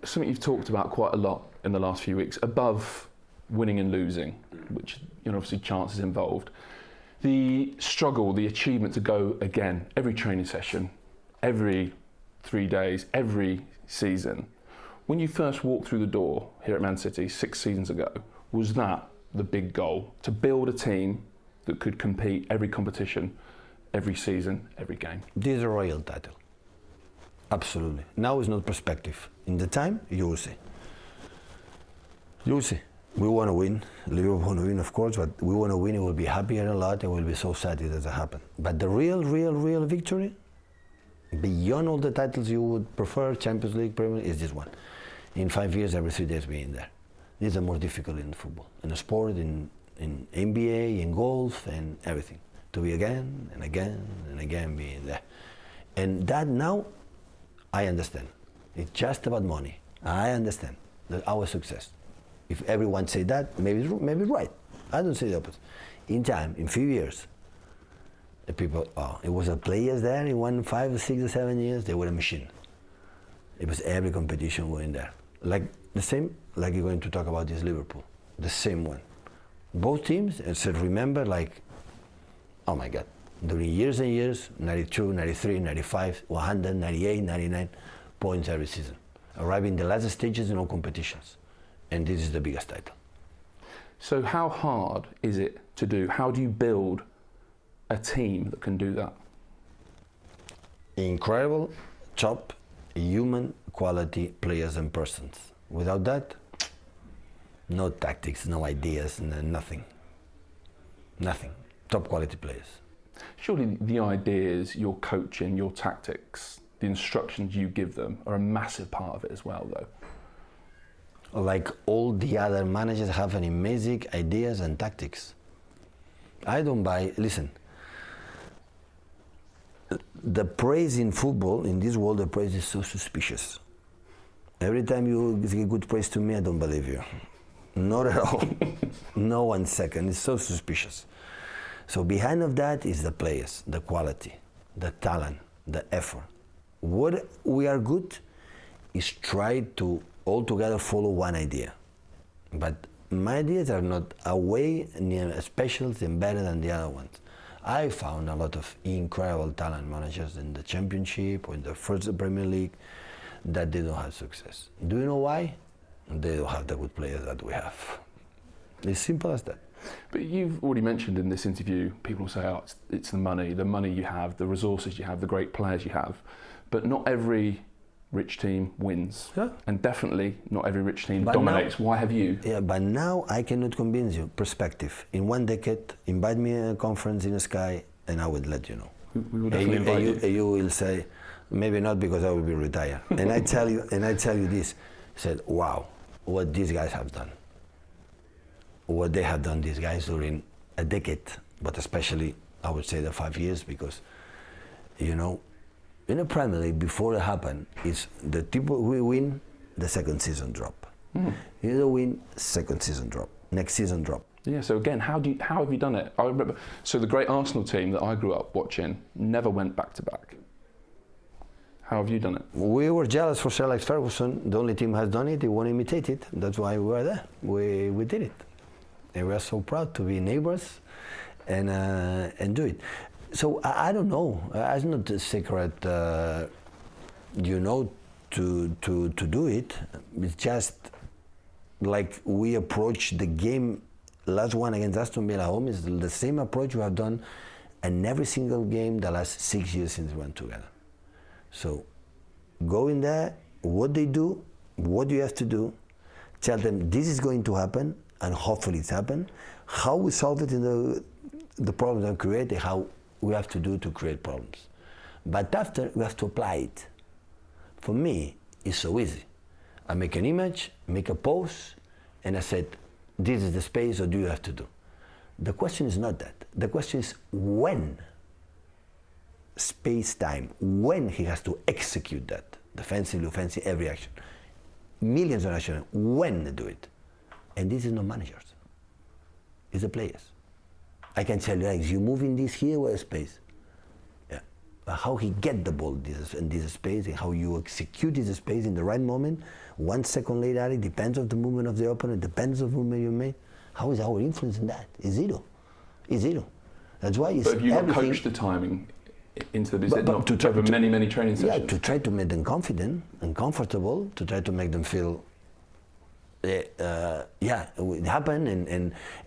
something you've talked about quite a lot in the last few weeks, above winning and losing, which, you know, obviously chances involved, the struggle, the achievement to go again every training session, every 3 days, every season. When you first walked through the door here at Man City 6 seasons ago, was that the big goal? To build a team that could compete every competition, every season, every game? This is a royal title. Absolutely. Now is not perspective. In the time, you will see. You will see. We want to win. Liverpool want to win, of course, but we want to win. It will be happier a lot, and we'll be so sad it doesn't happen. But the real victory, beyond all the titles you would prefer, Champions League, Premier League, is this one. In 5 years, every 3 days being there. These are more difficult in football, in the sport, in NBA, in golf, and everything. To be again and again and again being there. And that now, I understand. It's just about money. I understand that our success. If everyone say that, maybe right. I don't say the opposite. In time, in few years, the people, it was a players there in 1, 5, 6, or 7 years, they were a machine. It was every competition going there. Like the same, like you're going to talk about this Liverpool, the same one. Both teams, and said, remember, like, oh my God, during years and years, 92, 93, 95, 100, 98, 99 points every season. Arriving in the last stages in all competitions. And this is the biggest title. So how hard is it to do? How do you build a team that can do that? Incredible, top, human quality players and persons. Without that, no tactics, no ideas, nothing. Nothing. Top quality players. Surely the ideas, your coaching, your tactics, the instructions you give them are a massive part of it as well, though. Like all the other managers have an amazing ideas and tactics. I don't buy, listen, the praise in football, in this world, the praise is so suspicious. Every time you give good praise to me, I don't believe you. Not at all. No 1 second, it's so suspicious. So behind of that is the players, the quality, the talent, the effort. What we are good is try to all together follow one idea. But my ideas are not away near special and better than the other ones. I found a lot of incredible talent managers in the Championship or in the first Premier League that they don't have success. Do you know why? They don't have the good players that we have. It's simple as that. But you've already mentioned in this interview, people say, oh, it's the money you have, the resources you have, the great players you have. But not every rich team wins. Yeah. And definitely not every rich team But dominates. now, why have you? Yeah, but now I cannot convince you. Perspective. In 1 decade, invite me to a conference in the sky and I will let you know. We will definitely invite you. And you will say, maybe not because I will be retired. And I tell you this, said, wow, what these guys have done. What they have done, these guys, during a decade, but especially, I would say, the 5 years, because, you know, in the Premier League, before it happened, it's the people who win, the second season drop. You don't win, second season drop, next season drop. Yeah, so again, how have you done it? I remember, so the great Arsenal team that I grew up watching never went back to back. How have you done it? We were jealous for Sir Alex Ferguson. The only team has done it, they won't imitate it. That's why we were there. We did it. And we are so proud to be neighbors and do it. So I don't know. It's not a secret, you know, to do it. It's just like we approach the game. Last one against Aston Villa home is the same approach we have done in every single game the last 6 years since we went together. So go in there, what they do, what you have to do, tell them this is going to happen, and hopefully it's happened. How we solve it in the problems that create, how we have to do to create problems. But after, we have to apply it. For me, it's so easy. I make an image, make a post, and I said, this is the space, what do you have to do? The question is not that. The question is when, space, time, when he has to execute that, defensively, offensive, every action. Millions of actions, when they do it. And this is not managers, it's the players. I can tell you, like, you move in this here, where space? Yeah, but how he get the ball in this space, and how you execute this space in the right moment. 1 second later, it depends on the movement of the opponent, depends on the movement you make. How is our influence in that? It's zero. It's zero. That's why it's But have you not everything. coached the timing into the business? But Not to try- over many, many training Yeah, sessions? to try to make them confident and comfortable, to try to make them feel, it happen,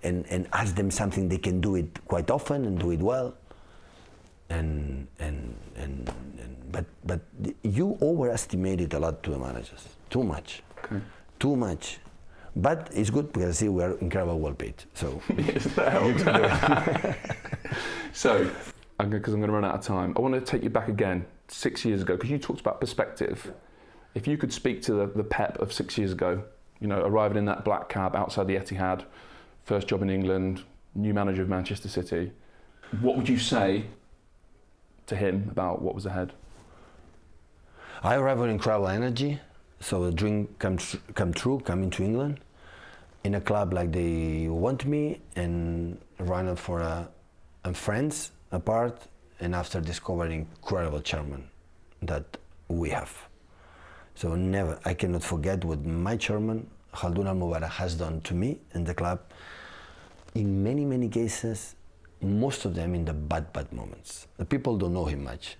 and ask them something they can do it quite often and do it well. But you overestimate it a lot to the managers, too much, too much. But it's good because I see we are incredibly well paid. So Yes, that helps. So, because I'm going to run out of time, I want to take you back again 6 years ago, because you talked about perspective. If you could speak to the Pep of 6 years ago, you know, arriving in that black cab outside the Etihad, first job in England, new manager of Manchester City, what would you say to him about what was ahead? I arrived with incredible energy. So the dream come true, coming to England, in a club like they want me, and running for friends apart, and after discovering incredible chairman that we have. So never, I cannot forget what my chairman, Khaldun Al-Mubarak, has done to me and the club. In many, many cases, most of them in the bad moments. The people don't know him much.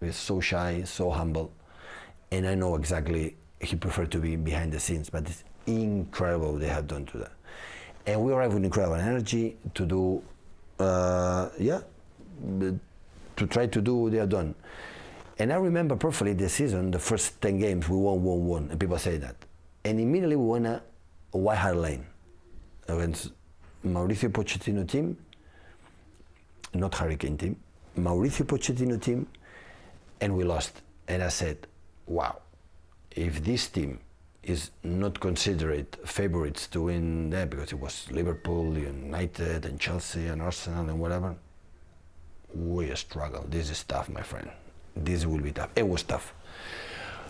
He's so shy, so humble, and I know exactly he preferred to be behind the scenes, but it's incredible what they have done to that. And we arrived with incredible energy to do, to try to do what they have done. And I remember perfectly the season, the first 10 games, we won, and people say that. And immediately we won a White Hart Lane against Mauricio Pochettino team, not Hurricane team, Mauricio Pochettino team, and we lost. And I said, wow, if this team is not considered favorites to win there, because it was Liverpool, United, and Chelsea, and Arsenal, and whatever, we struggle. This is tough, my friend. This will be tough. It was tough.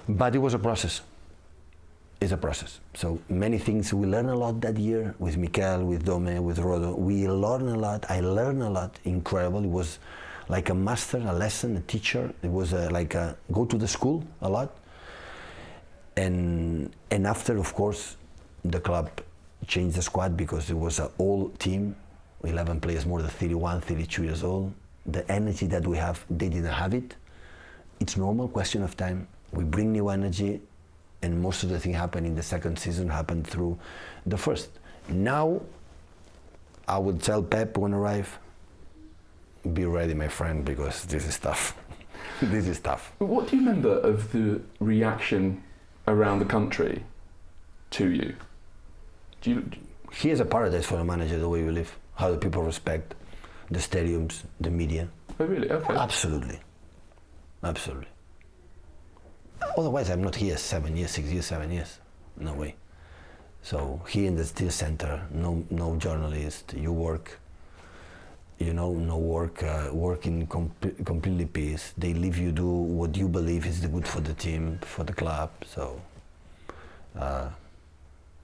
But it was a process. It's a process. So many things, we learned a lot that year with Mikel, with Dome, with Rodo. We learned a lot. I learned a lot. Incredible. It was like a master, a lesson, a teacher. It was like a go to the school a lot. And after, of course, the club changed the squad because it was an old team, 11 players more than 31, 32 years old. The energy that we have, they didn't have it. It's normal, question of time. We bring new energy, and most of the thing happened in the second season happened through the first. Now, I would tell Pep when I arrive, be ready, my friend, because this is tough. This is tough. What do you remember of the reaction around the country to you? Here's a paradise for a manager, the way we live, how the people respect the stadiums, the media. Oh, really? Okay. Absolutely. Absolutely. Otherwise, I'm not here 7 years, 6 years, 7 years. No way. So here in the steel center, no journalist. You work, no work, working completely peace. They leave you do what you believe is the good for the team, for the club. So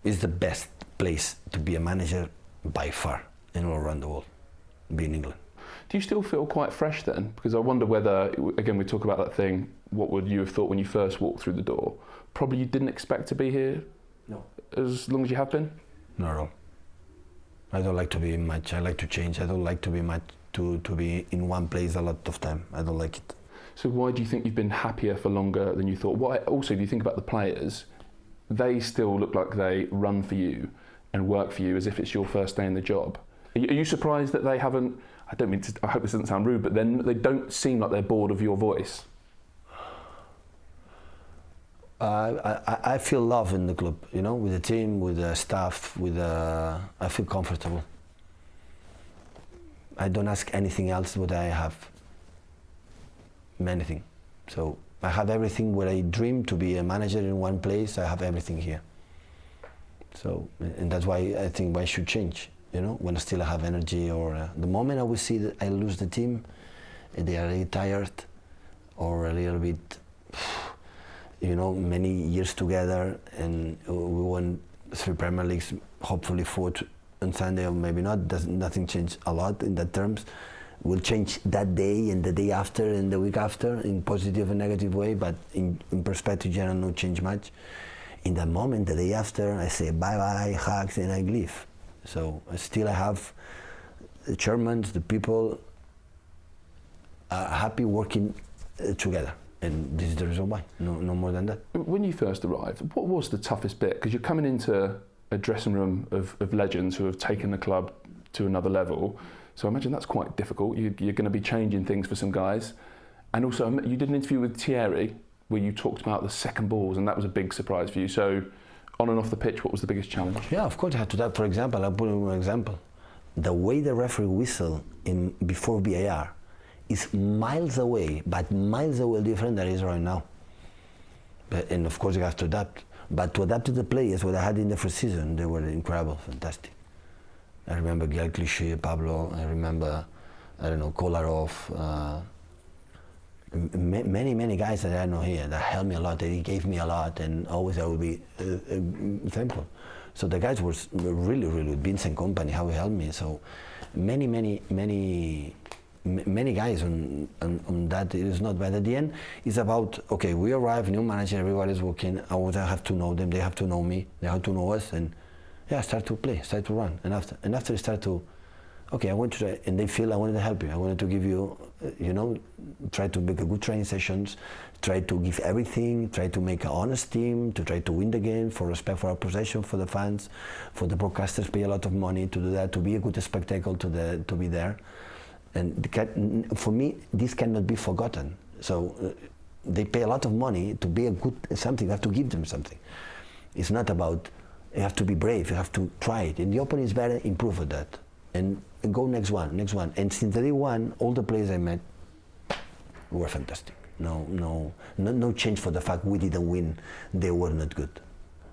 it's the best place to be a manager by far and all around the world, be in England. Do you still feel quite fresh then? Because I wonder whether, again, we talk about that thing, what would you have thought when you first walked through the door? Probably you didn't expect to be here. No. As long as you have been? Not at all. I don't like to be much. I like to change. I don't like to be much to be in one place a lot of time. I don't like it. So why do you think you've been happier for longer than you thought? Why? Also, if you think about the players, they still look like they run for you and work for you as if it's your first day in the job. Are you surprised that they haven't? I hope this doesn't sound rude, but then they don't seem like they're bored of your voice. I feel love in the club, with the team, with the staff, I feel comfortable. I don't ask anything else, but I have anything. So I have everything where I dream to be a manager in one place. I have everything here. So, and that's why I think I should change. When I still have energy, or the moment I will see that I lose the team, and they are really tired, or a little bit, many years together, and we won 3 Premier Leagues, hopefully 4 on Sunday, or maybe not. Nothing changed a lot in that terms, Will change that day and the day after and the week after in positive and negative way, but in perspective general no change much. In that moment, the day after, I say bye-bye, hugs, and I leave. So still I have the Germans, the people are happy working together. And this is the reason why, no more than that. When you first arrived, what was the toughest bit? Because you're coming into a dressing room of legends who have taken the club to another level. So I imagine that's quite difficult. You're going to be changing things for some guys. And also, you did an interview with Thierry where you talked about the second balls, and that was a big surprise for you. So on and off the pitch, what was the biggest challenge? Yeah, of course I had to that. For example, I'll put in one example. The way the referee whistle before VAR is miles away, but miles away different than it is right now. And of course you have to adapt. But to adapt to the players, what I had in the first season, they were incredible, fantastic. I remember Gael Clichy, Pablo, I remember, Kolarov, many guys that I know here that helped me a lot, that he gave me a lot, and always I will be thankful. So the guys were really, really, Vince and company, how he helped me. So many guys on that. It is not bad. At the end, it's about, okay, we arrive, new manager, everybody's working. I have to know them, they have to know me, they have to know us, and yeah, start to play, start to run. And after start to, okay, I want to try, and they feel I wanted to help you. I wanted to give you, try to make a good training sessions, try to give everything, try to make an honest team, to try to win the game, for respect for our possession, for the fans, for the broadcasters pay a lot of money to do that, to be a good spectacle to be there. And for me, this cannot be forgotten. So they pay a lot of money to be a good something. You have to give them something. It's not about, you have to be brave, you have to try it. And the opponent is better, improve at that. And go next one. And since day one, all the players I met were fantastic. No change for the fact we didn't win, they were not good.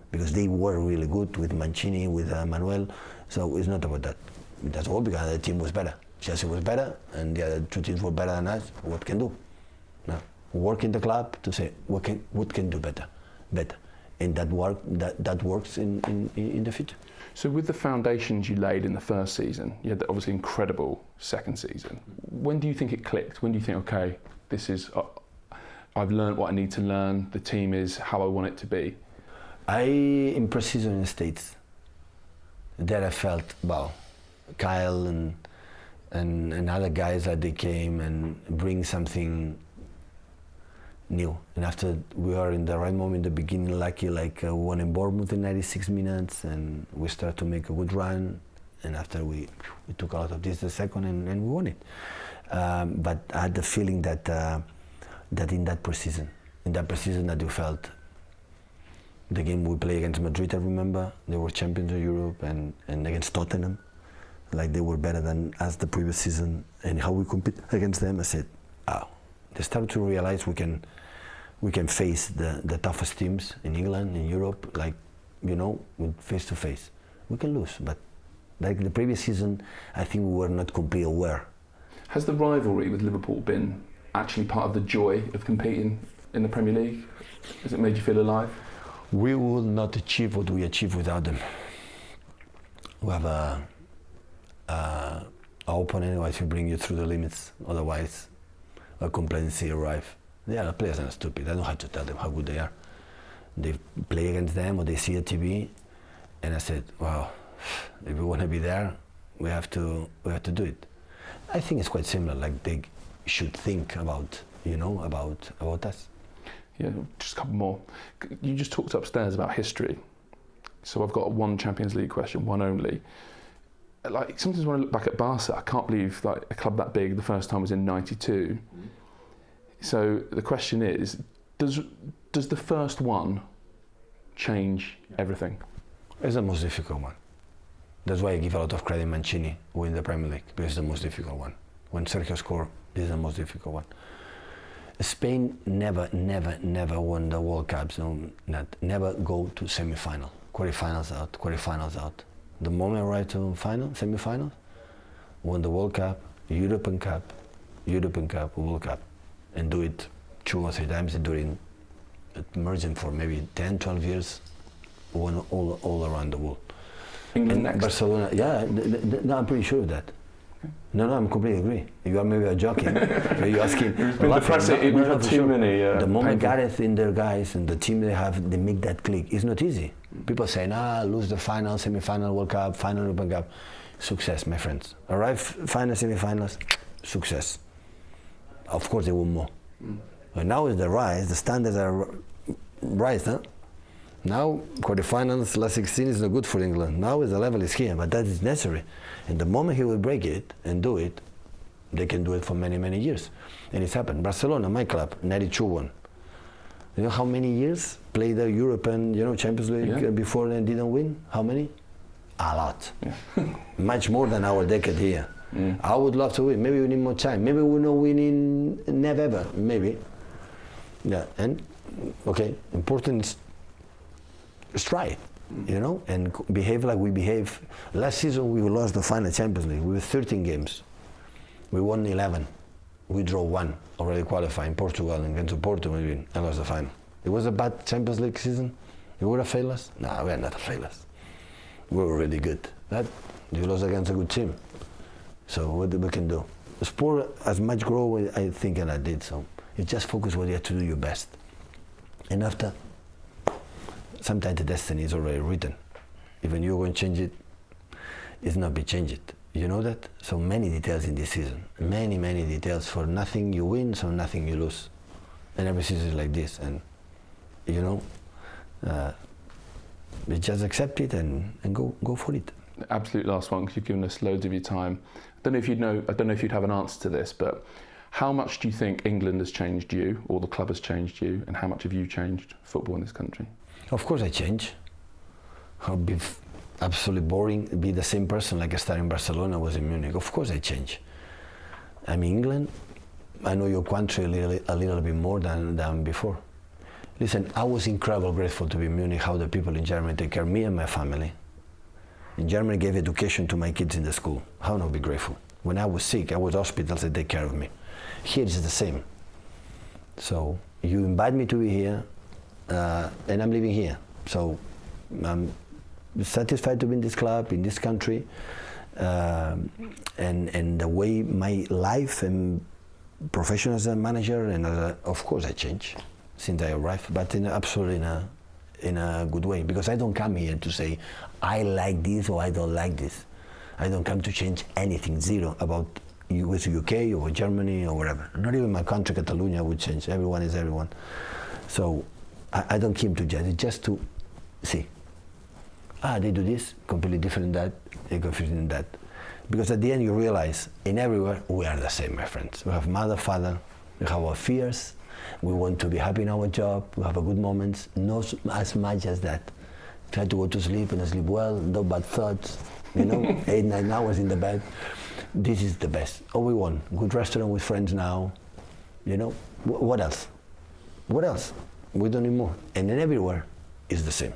Because they were really good with Mancini, with Manuel. So it's not about that. That's all because the team was better. Chelsea was better, and the other two teams were better than us. What can do? Now, work in the club to say what can do better, and that works in the future. So with the foundations you laid in the first season, you had the obviously incredible second season. When do you think it clicked? When do you think, okay, this is I've learned what I need to learn. The team is how I want it to be. In pre-season in the States, there I felt, wow, Kyle and other guys that they came and bring something new. And after we are in the right moment, in the beginning, lucky, like we won in Bournemouth in 96 minutes, and we started to make a good run. And after we took a lot of this the second, and we won it. But I had the feeling that in that preseason that you felt, the game we played against Madrid, I remember, they were champions of Europe, and against Tottenham, like they were better than us the previous season, and how we compete against them, I said, wow. They started to realize we can face the toughest teams in England, in Europe, like, with face to face. We can lose, but like the previous season, I think we were not completely aware. Has the rivalry with Liverpool been actually part of the joy of competing in the Premier League? Has it made you feel alive? We will not achieve what we achieve without them. We have our opponent who will bring you through the limits, otherwise a complacency arrive. The other players are stupid. I don't have to tell them how good they are. They play against them or they see a TV, and I said, wow, if we want to be there, we have to do it. I think it's quite similar, like they should think about us. Yeah, just a couple more. You just talked upstairs about history. So I've got one Champions League question, one only. Like, sometimes when I look back at Barca, I can't believe like a club that big, the first time was in '92. So the question is, does the first one change everything? It's the most difficult one. That's why I give a lot of credit to Mancini win the Premier League, because it's the most difficult one. When Sergio scored, this is the most difficult one. Spain never won the World Cups, never go to semi-final. Quarterfinals out. The moment I arrived to semi-final, won the World Cup, European Cup, World Cup, and do it 2 or 3 times during merging for maybe 10, 12 years, won all around the world. England and next. Barcelona, yeah, no, I'm pretty sure of that. No, I'm completely agree. You are maybe joking. You're asking. We've had too many. The moment painful- Gareth and their guys and the team they have, they make that click. It's not easy. People say, lose the final, semi-final, World Cup, final European Cup. Success, my friends. Arrive final, semi-finals, success. Of course, they want more. But now is the rise. The standards are rise, huh? Now, quarterfinals, last 16 is not good for England. Now the level is here, but that is necessary. And the moment he will break it and do it, they can do it for many, many years. And it's happened. Barcelona, my club, 92 won. You know how many years played the European, Champions League before and didn't win? How many? A lot. Yeah. Much more than our decade here. I would love to win. Maybe we need more time. Maybe we're not winning never ever. Maybe. Yeah. And okay, important is try, and behave like we behave. Last season we lost the final Champions League. We were 13 games. We won 11. We draw 1, already qualifying Portugal against Porto maybe, and lost the final. It was a bad Champions League season. You were a failures? No, we are not a failures. We were really good. But you lost against a good team. So what we can do? The sport has much grow, I think, and I did. So you just focus what you have to do your best. And after, sometimes the destiny is already written. Even you're going to change it, it's not be changed. You know that? So many details in this season. Many, many details. For nothing you win, so nothing you lose. And every season is like this. And, we just accept it and go for it. Absolute last one, because you've given us loads of your time. I don't know if you'd have an answer to this, but how much do you think England has changed you, or the club has changed you, and how much have you changed football in this country? Of course I change. I'll be absolutely boring, be the same person like I started in Barcelona, was in Munich. Of course I change. I'm England. I know your country a little bit more than before. Listen, I was incredibly grateful to be in Munich, how the people in Germany take care of me and my family. In Germany, gave education to my kids in the school. How not be grateful? When I was sick, I was hospitals that take care of me. Here it's the same. So you invite me to be here, and I'm living here. So I'm satisfied to be in this club, in this country, and the way my life and profession as a manager, and of course I change since I arrived, but absolutely in a good way, because I don't come here to say I like this or I don't like this. I don't come to change anything, zero, about US, UK or Germany or whatever. Not even my country, Catalonia, would change. Everyone is everyone. So I don't come to judge, it's just to see. They do this, completely different than that, they completely different than that. Because at the end you realize, in everywhere, we are the same, my friends. We have mother, father, we have our fears, we want to be happy in our job, we have a good moments, not as much as that. Try to go to sleep and sleep well, no bad thoughts, 8, 9 hours in the bed. This is the best. All we want, good restaurant with friends now, what else? What else? We don't need more. And then everywhere is the same.